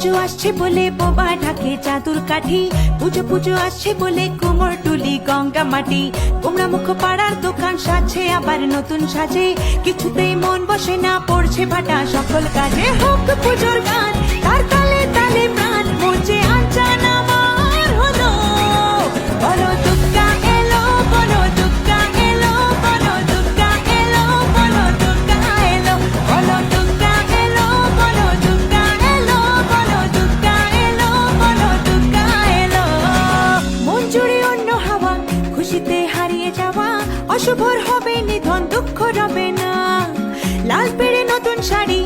পুজো আসছে বলে বোবা ঢাকে চাদুর কাঠি, পুজো পুজো আসছে বলে কুমোর টুলি গঙ্গা মাটি, কুমড়া মুখ পাড়ার দোকান সাজছে আবার নতুন সাজে, কিছুতেই মন বসে না পড়ছে ভাটা সকল কাজে। হোক পুজোর গান তার তালে তালে প্রাণ মঞ্চে আনচান আমার হলো, বলো দুর্গা এলো, বলো দুর্গা এলো, বলো দুর্গা এলো, বলো দুর্গা এলো, বলো দুর্গা এলো, বলো দুর্গা এলো, বলো দুর্গা এলো, বলো দুর্গা এলো। মন জুড়ে অন্য হাওয়া, খুশিতে হারিয়ে যাওয়া, অশুভর হবে নিধন দুঃখ রবে না, লাল পেড়ে নতুন শাড়ি